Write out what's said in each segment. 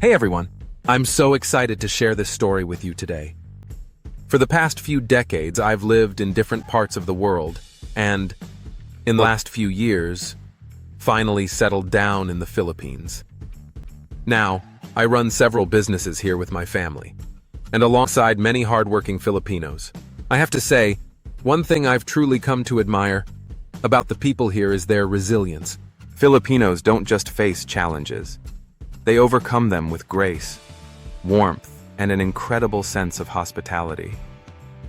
Hey everyone, I'm so excited to share this story with you today. For the past few decades, I've lived in different parts of the world, and in the last few years, finally settled down in the Philippines. Now, I run several businesses here with my family, and alongside many hardworking Filipinos. I have to say, one thing I've truly come to admire about the people here is their resilience. Filipinos don't just face challenges. They overcome them with grace, warmth, and an incredible sense of hospitality.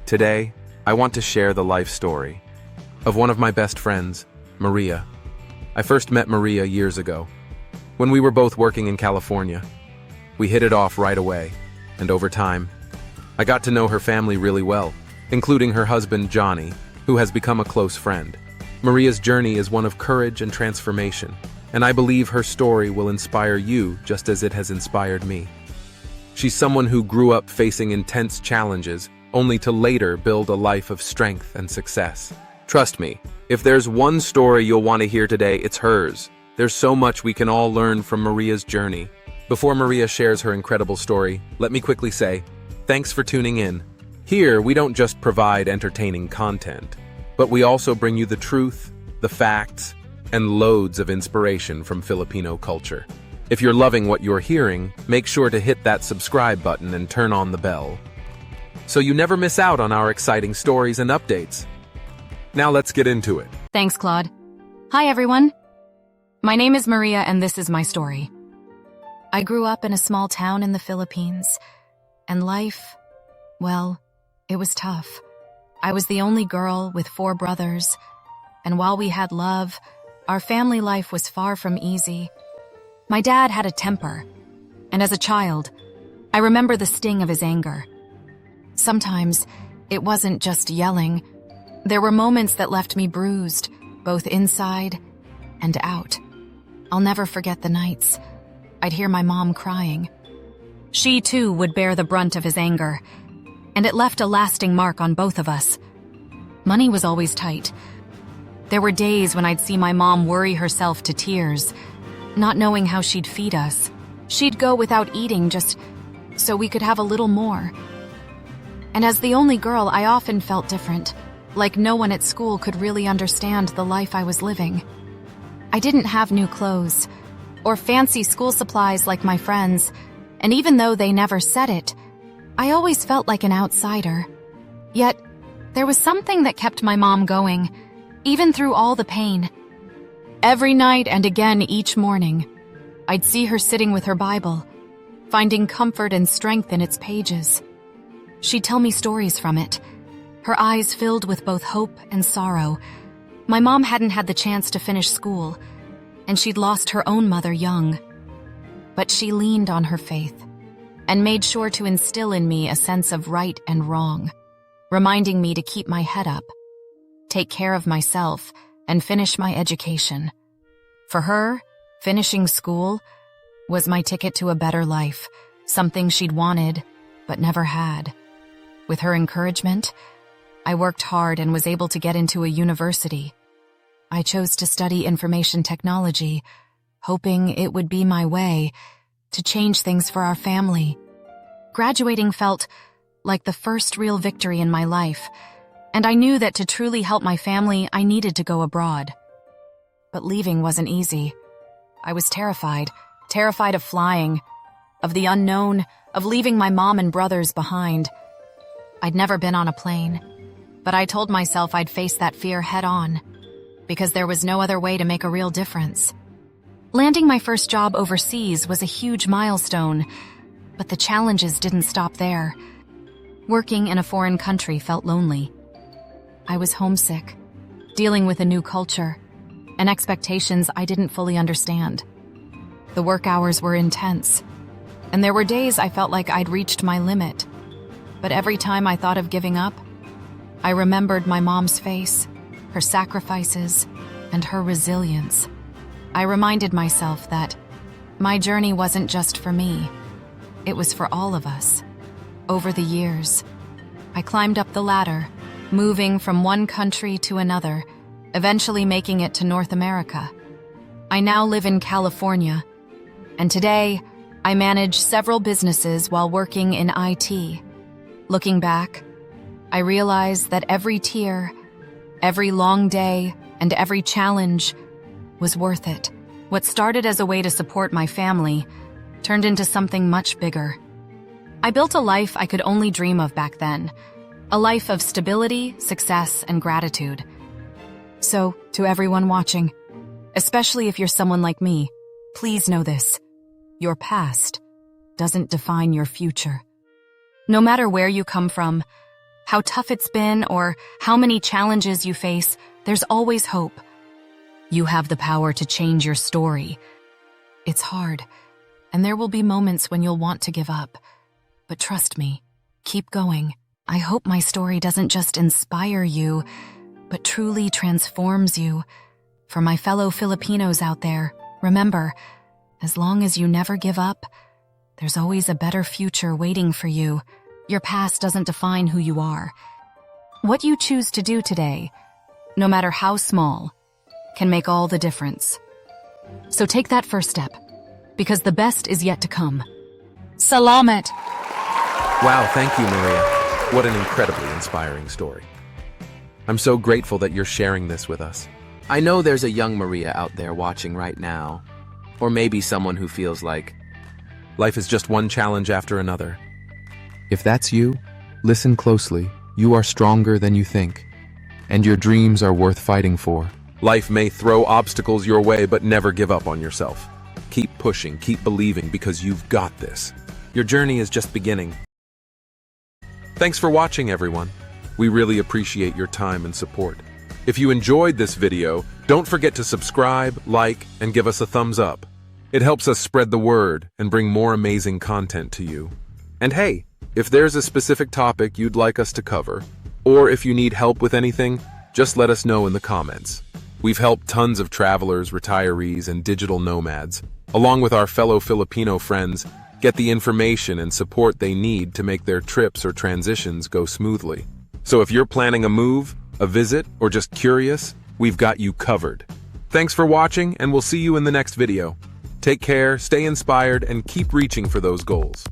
Today, I want to share the life story of one of my best friends, Maria. I first met Maria years ago, when we were both working in California. We hit it off right away, and over time, I got to know her family really well, including her husband, Johnny, who has become a close friend. Maria's journey is one of courage and transformation, and I believe her story will inspire you just as it has inspired me. She's someone who grew up facing intense challenges, only to later build a life of strength and success. Trust me, if there's one story you'll want to hear today, it's hers. There's so much we can all learn from Maria's journey. Before Maria shares her incredible story, let me quickly say, thanks for tuning in. Here, we don't just provide entertaining content, but we also bring you the truth, the facts, and loads of inspiration from Filipino culture. If you're loving what you're hearing, make sure to hit that subscribe button and turn on the bell, so you never miss out on our exciting stories and updates. Now let's get into it. Thanks, Claude. Hi, everyone. My name is Maria, and this is my story. I grew up in a small town in the Philippines, and life, well, it was tough. I was the only girl with 4 brothers, and while we had love, our family life was far from easy. My dad had a temper, and as a child, I remember the sting of his anger. Sometimes, it wasn't just yelling. There were moments that left me bruised, both inside and out. I'll never forget the nights. I'd hear my mom crying. She, too, would bear the brunt of his anger, and it left a lasting mark on both of us. Money was always tight. There were days when I'd see my mom worry herself to tears, not knowing how she'd feed us. She'd go without eating just so we could have a little more. And as the only girl, I often felt different, like no one at school could really understand the life I was living. I didn't have new clothes or fancy school supplies like my friends, and even though they never said it, I always felt like an outsider. Yet, there was something that kept my mom going, even through all the pain. Every night and again each morning, I'd see her sitting with her Bible, finding comfort and strength in its pages. She'd tell me stories from it, her eyes filled with both hope and sorrow. My mom hadn't had the chance to finish school, and she'd lost her own mother young. But she leaned on her faith and made sure to instill in me a sense of right and wrong, reminding me to keep my head up, take care of myself, and finish my education. For her, finishing school was my ticket to a better life, something she'd wanted but never had. With her encouragement, I worked hard and was able to get into a university. I chose to study information technology, hoping it would be my way to change things for our family. Graduating felt like the first real victory in my life, and I knew that to truly help my family, I needed to go abroad. But leaving wasn't easy. I was terrified of flying, of the unknown, of leaving my mom and brothers behind. I'd never been on a plane, but I told myself I'd face that fear head-on, because there was no other way to make a real difference. Landing my first job overseas was a huge milestone, but the challenges didn't stop there. Working in a foreign country felt lonely. I was homesick, dealing with a new culture, and expectations I didn't fully understand. The work hours were intense, and there were days I felt like I'd reached my limit. But every time I thought of giving up, I remembered my mom's face, her sacrifices, and her resilience. I reminded myself that my journey wasn't just for me. It was for all of us. Over the years, I climbed up the ladder, moving from one country to another, eventually making it to North America. I now live in California, and today, I managed several businesses while working in IT. Looking back, I realized that every tear, every long day, and every challenge was worth it. What started as a way to support my family turned into something much bigger. I built a life I could only dream of back then, a life of stability, success, and gratitude. So, to everyone watching, especially if you're someone like me, please know this: your past doesn't define your future. No matter where you come from, how tough it's been, or how many challenges you face, there's always hope. You have the power to change your story. It's hard, and there will be moments when you'll want to give up. But trust me, keep going. I hope my story doesn't just inspire you, but truly transforms you. For my fellow Filipinos out there, remember, as long as you never give up, there's always a better future waiting for you. Your past doesn't define who you are. What you choose to do today, no matter how small, can make all the difference. So take that first step, because the best is yet to come. Salamat! Wow, thank you, Maria. What an incredibly inspiring story. I'm so grateful that you're sharing this with us. I know there's a young Maria out there watching right now, or maybe someone who feels like life is just one challenge after another. If that's you, listen closely. You are stronger than you think, and your dreams are worth fighting for. Life may throw obstacles your way, but never give up on yourself. Keep pushing, keep believing, because you've got this. Your journey is just beginning. Thanks for watching, everyone. We really appreciate your time and support. If you enjoyed this video, don't forget to subscribe, like, and give us a thumbs up. It helps us spread the word and bring more amazing content to you. And hey, if there's a specific topic you'd like us to cover, or if you need help with anything, just let us know in the comments. We've helped tons of travelers, retirees, and digital nomads, along with our fellow Filipino friends, get the information and support they need to make their trips or transitions go smoothly. So if you're planning a move, a visit, or just curious, we've got you covered. Thanks for watching, and we'll see you in the next video. Take care, stay inspired, and keep reaching for those goals.